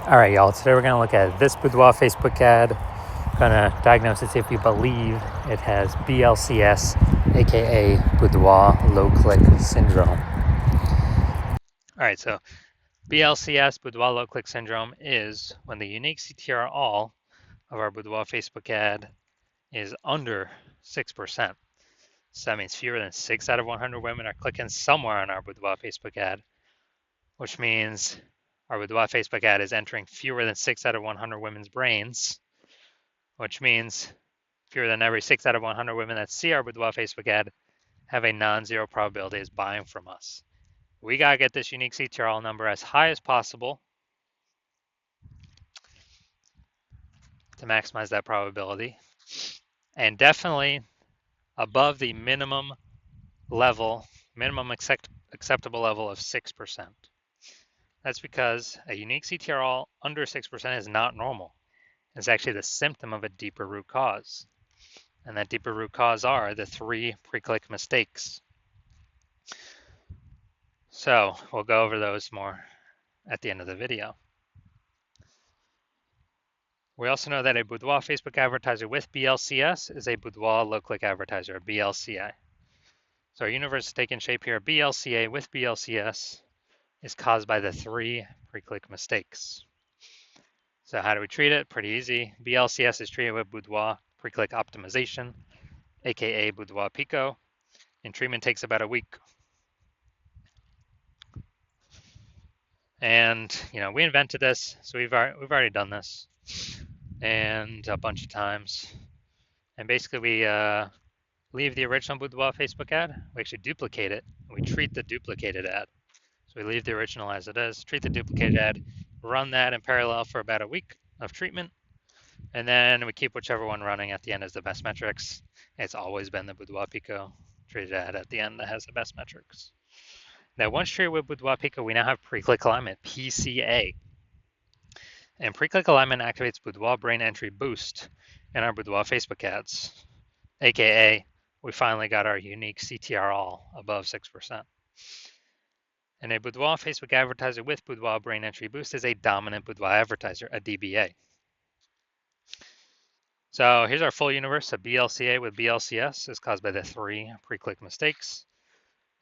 All right, y'all. Today we're going to look at this Boudoir Facebook ad. Going to diagnose it, see if we believe it has BLCS, aka Boudoir Low Click Syndrome. All right, so BLCS, Boudoir Low Click Syndrome, is when the unique CTR all of our Boudoir Facebook ad is under 6%. So that means fewer than 6 out of 100 women are clicking somewhere on our Boudoir Facebook ad, which means our Boudoir Facebook ad is entering fewer than 6 out of 100 women's brains, which means fewer than every 6 out of 100 women that see our Boudoir Facebook ad have a non-zero probability of buying from us. We got to get this unique CTRL number as high as possible to maximize that probability, and definitely above the minimum acceptable level of 6%. That's because a unique CTRL under 6% is not normal. It's actually the symptom of a deeper root cause. And that deeper root cause are the 3 pre-click mistakes. So we'll go over those more at the end of the video. We also know that a Boudoir Facebook advertiser with BLCS is a Boudoir low-click advertiser, a BLCA. So our universe is taking shape here. BLCA with BLCS is caused by the 3 pre-click mistakes. So how do we treat it? Pretty easy. BLCS is treated with Boudoir pre-click optimization, aka Boudoir Pico, and treatment takes about a week. And we invented this, so we've already done this, and a bunch of times. And basically, we leave the original Boudoir Facebook ad. We actually duplicate it. We treat the duplicated ad. So we leave the original as it is, treat the duplicated ad, run that in parallel for about a week of treatment, and then we keep whichever one running at the end as the best metrics. It's always been the Boudoir Pico treated ad at the end that has the best metrics. Now, once treated with Boudoir Pico, we now have pre-click alignment, PCA. And pre-click alignment activates Boudoir brain entry boost in our Boudoir Facebook ads, aka we finally got our unique CTR all above 6%. And a Boudoir Facebook advertiser with Boudoir brain entry boost is a dominant Boudoir advertiser, a DBA. So here's our full universe. A BLCA with BLCS is caused by the 3 pre-click mistakes.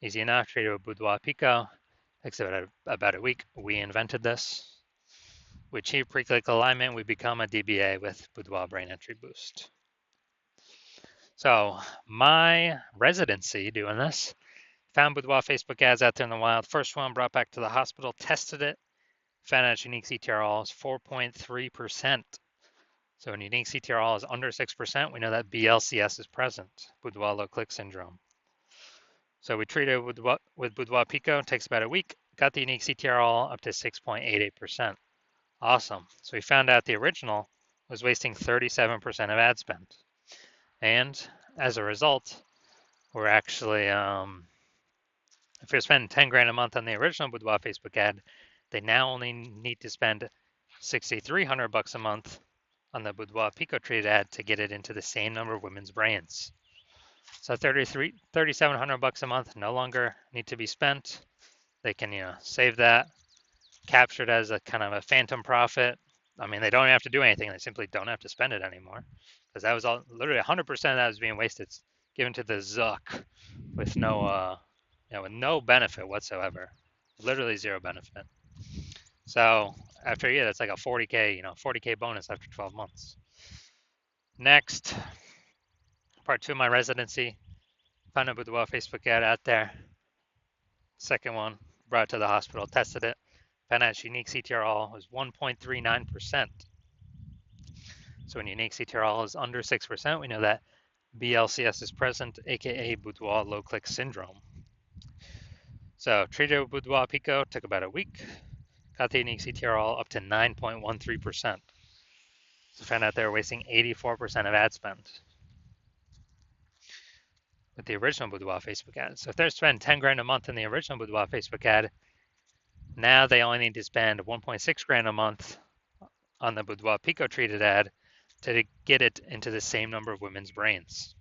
Easy enough, treated with Boudoir Pico. Takes about a week. We invented this. We achieve pre-click alignment. We become a DBA with Boudoir brain entry boost. So my residency doing this, found Boudoir Facebook ads out there in the wild. First one brought back to the hospital, tested it, found out its unique CTRL is 4.3%. So when unique CTRL is under 6%, we know that BLCS is present, Boudoir low click syndrome. So we treated it with Boudoir Pico, it takes about a week, got the unique CTRL up to 6.88%. Awesome. So we found out the original was wasting 37% of ad spend. And as a result, we're actually, if you're spending 10 grand a month on the original Boudoir Facebook ad, they now only need to spend $6,300 a month on the Boudoir Pico treated ad to get it into the same number of women's brains. So $3,700 a month no longer need to be spent. They can, save that, capture it as a kind of a phantom profit. I mean, they don't have to do anything. They simply don't have to spend it anymore, because that was all literally 100% of that was being wasted, given to the Zuck with no, with no benefit whatsoever, literally zero benefit. So after a year, that's like a 40K bonus after 12 months. Next, part 2 of my residency, found a Boudoir Facebook ad out there. Second one, brought it to the hospital, tested it, found out its unique CTRL was 1.39%. So when unique CTRL is under 6%, we know that BLCS is present, aka Boudoir low click syndrome. So treated with Boudoir Pico, took about a week, got the unique CTRL up to 9.13%. So found out they were wasting 84% of ad spend with the original Boudoir Facebook ad. So if they're spending 10 grand a month in the original Boudoir Facebook ad, now they only need to spend 1.6 grand a month on the Boudoir Pico treated ad to get it into the same number of women's brains.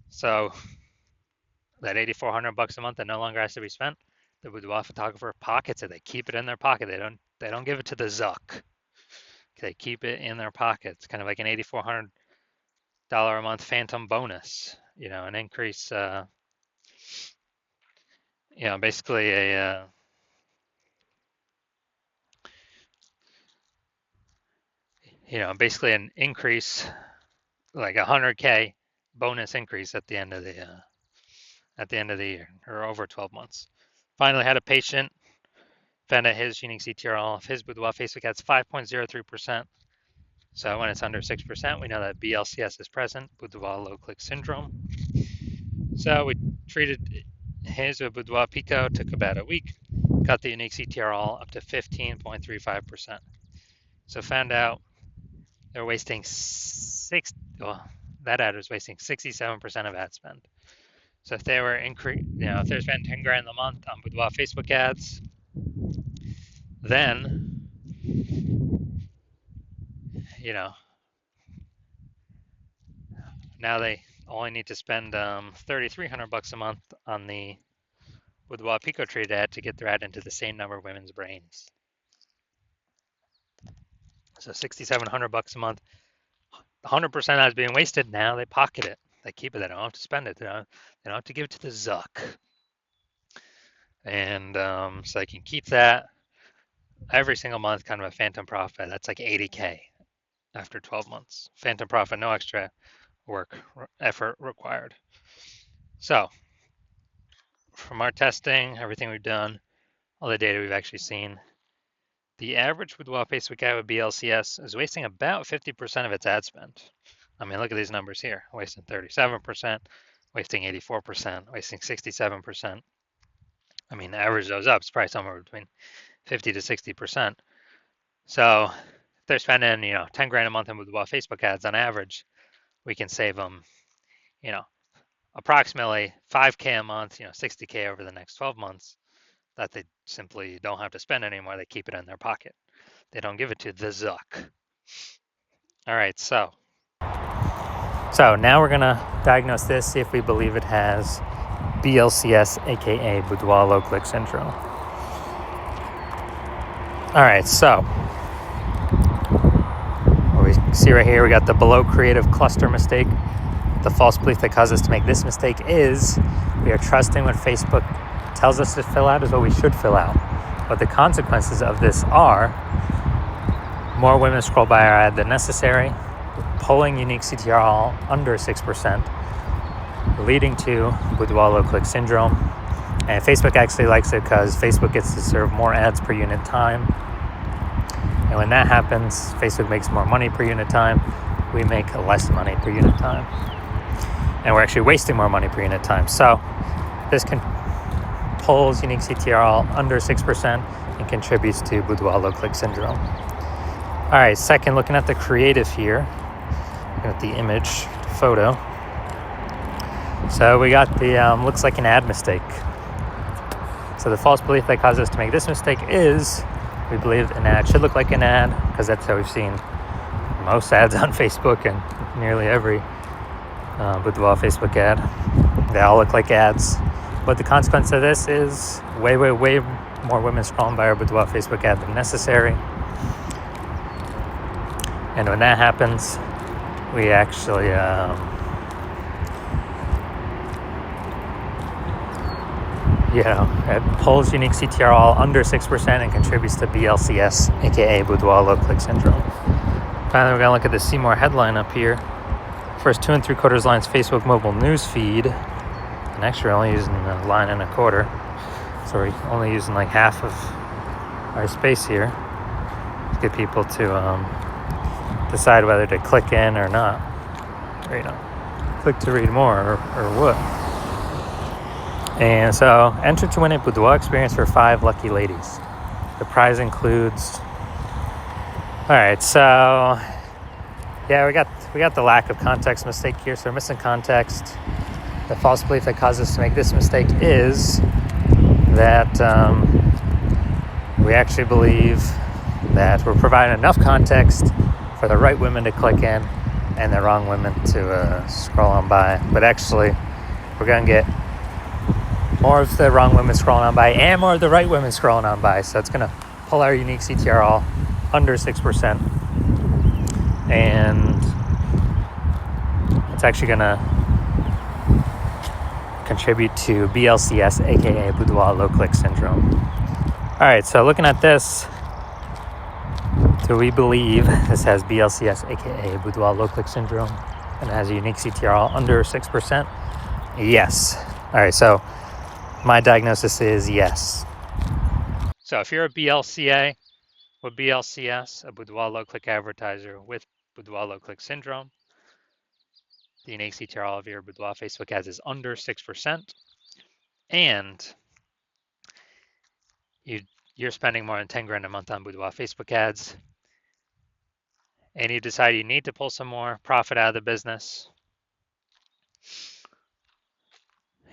So that $8,400 a month that no longer has to be spent, The boudoir photographer pockets it. They keep it in their pocket. They don't give it to the Zuck. They keep it in their pockets, kind of like an $8,400 a month phantom bonus. An increase. Basically basically an increase, like a 100K bonus increase at the end of the year, or over 12 months. Finally had a patient, found out his unique CTRL of his boudoir Facebook ads 5.03%. So when it's under 6%, we know that BLCS is present, boudoir low click syndrome. So we treated his with boudoir pico, took about a week, got the unique CTRL up to 15.35%. So found out they're wasting that ad was wasting 67% of ad spend. So if they were if they're spending 10 grand a month on boudoir Facebook ads, then now they only need to spend $3,300 a month on the boudoir pico trade ad to get their ad into the same number of women's brains. So $6,700 a month, 100% ads being wasted. Now they pocket it. They keep it. They don't have to spend it. They don't have to give it to the Zuck. And so they can keep that every single month, kind of a phantom profit. That's like 80K after 12 months. Phantom profit, no extra effort required. So from our testing, everything we've done, all the data we've actually seen, the average boudoir Facebook ad with BLCS is wasting about 50% of its ad spend. I mean, look at these numbers here, wasting 37%, wasting 84%, wasting 67%. I mean, average those up, it's probably somewhere between 50 to 60%. So if they're spending, 10 grand a month in boudoir Facebook ads on average, we can save them, approximately 5K a month, 60K over the next 12 months that they simply don't have to spend anymore. They keep it in their pocket. They don't give it to the Zuck. All right, so now we're gonna diagnose this, see if we believe it has BLCS, aka boudoir low click syndrome. All right, so what we see right here, we got the below creative cluster mistake. The false belief that caused us to make this mistake is we are trusting what Facebook tells us to fill out is what we should fill out. But the consequences of this are more women scroll by our ad than necessary, pulling unique CTRL under 6%, leading to boudoir low click syndrome. And Facebook actually likes it because Facebook gets to serve more ads per unit time. And when that happens, Facebook makes more money per unit time. We make less money per unit time. And we're actually wasting more money per unit time. So this pulls unique CTRL under 6% and contributes to boudoir low click syndrome. All right, second, looking at the creative here, looking at the image photo. So we got the looks like an ad mistake. So the false belief that caused us to make this mistake is we believe an ad should look like an ad, because that's how we've seen most ads on Facebook and nearly every boudoir Facebook ad. They all look like ads. But the consequence of this is way more women scrolling by our boudoir Facebook ad than necessary. And when that happens, we actually it pulls unique CTRL under 6% and contributes to BLCS, aka boudoir low click syndrome. Finally, we're gonna look at the See More headline up here. First 2 3/4 lines Facebook mobile news feed, and actually we're only using a line and a quarter, so we're only using like half of our space here to get people to decide whether to click in or not, or click to read more or what. And so, enter to win a boudoir experience for 5 lucky ladies. The prize includes. All right, so yeah, we got the lack of context mistake here. So we're missing context. The false belief that caused us to make this mistake is that we actually believe that we're providing enough context for the right women to click in and the wrong women to scroll on by. But actually, we're going to get more of the wrong women scrolling on by and more of the right women scrolling on by. So it's going to pull our unique CTR all under 6%. And it's actually going to contribute to BLCS, aka Boudoir low click syndrome. All right, so looking at this, do we believe this has BLCS, aka Boudoir low click syndrome, and it has a unique CTR all under 6%? Yes. All right, so my diagnosis is yes. So if you're a BLCA with BLCS, a Boudoir low click advertiser with Boudoir low click syndrome, the unique CTR of your Boudoir Facebook ads is under 6%, and you're spending more than 10 grand a month on Boudoir Facebook ads, and you decide you need to pull some more profit out of the business.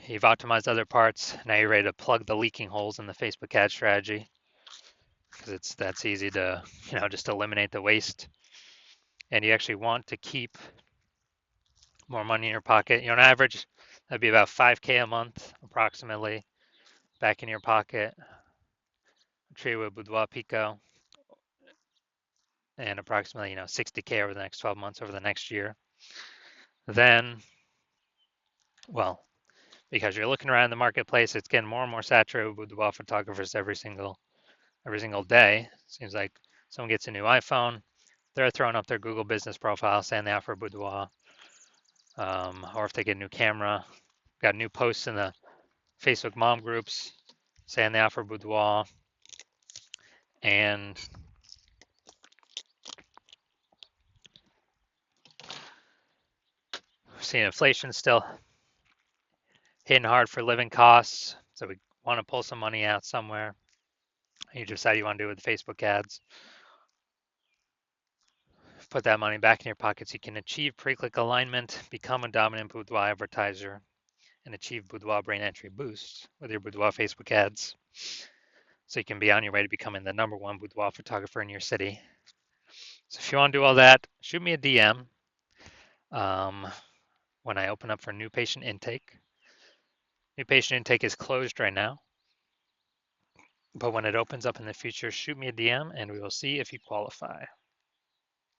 You've optimized other parts. Now you're ready to plug the leaking holes in the Facebook ad strategy, because that's easy to, just eliminate the waste. And you actually want to keep more money in your pocket. On average, that'd be about 5K a month, approximately, back in your pocket. Trade with Boudoir Pico, and approximately 60K over the next 12 months, over the next year. Then, well, because you're looking around the marketplace, it's getting more and more saturated with Boudoir photographers every single day. Seems like someone gets a new iPhone, they're throwing up their Google business profile saying they offer Boudoir. Or if they get a new camera, got new posts in the Facebook mom groups saying they offer Boudoir. And we're seeing inflation still hitting hard for living costs. So we want to pull some money out somewhere. You decide you want to do it with Facebook ads. Put that money back in your pocket so you can achieve pre-click alignment, become a dominant Boudoir advertiser, and achieve Boudoir brain entry boost with your Boudoir Facebook ads. So you can be on your way to becoming the #1 Boudoir photographer in your city. So if you want to do all that, shoot me a DM when I open up for new patient intake. New patient intake is closed right now, but when it opens up in the future, shoot me a DM and we will see if you qualify.